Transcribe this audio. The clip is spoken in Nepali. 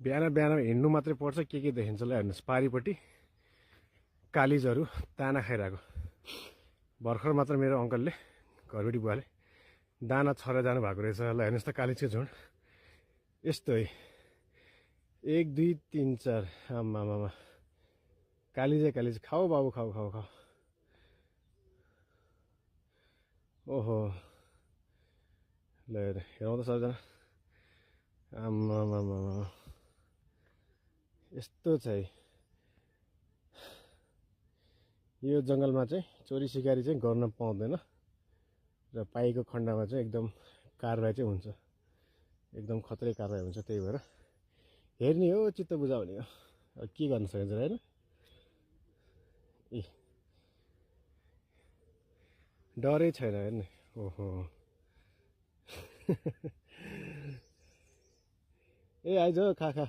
बिहान बिहान हिँड्नु मात्रै पर्छ के देखिन्छ ल हेर्नुहोस् पारिपट्टि कालिजहरू दाना खाइरहेको भर्खर मात्र मेरो अङ्कलले घरबेटी बुवाले दाना छरेर जानु भएको रहेछ ल हेर्नुहोस् त कालिजको झुन्ड यस्तो है 1 2 3 4 आमामामा कालिज खाऊ बाबु खाऊ खाऊ खाऊ ओहो ल हेरौँ त सबजना आमामामा यस्तो छ है यो जङ्गलमा चाहिँ चोरी सिकारी चाहिँ गर्न पाउँदैन र पाइएको खण्डमा चाहिँ एकदम कारबाही चाहिँ हुन्छ एकदम खतरै कारबाही हुन्छ त्यही भएर हेर्ने हो चित्त बुझाउने हो अब के गर्न सकिन्छ हैन ए डरै छैन हेर्ने ओहो ए आइज खा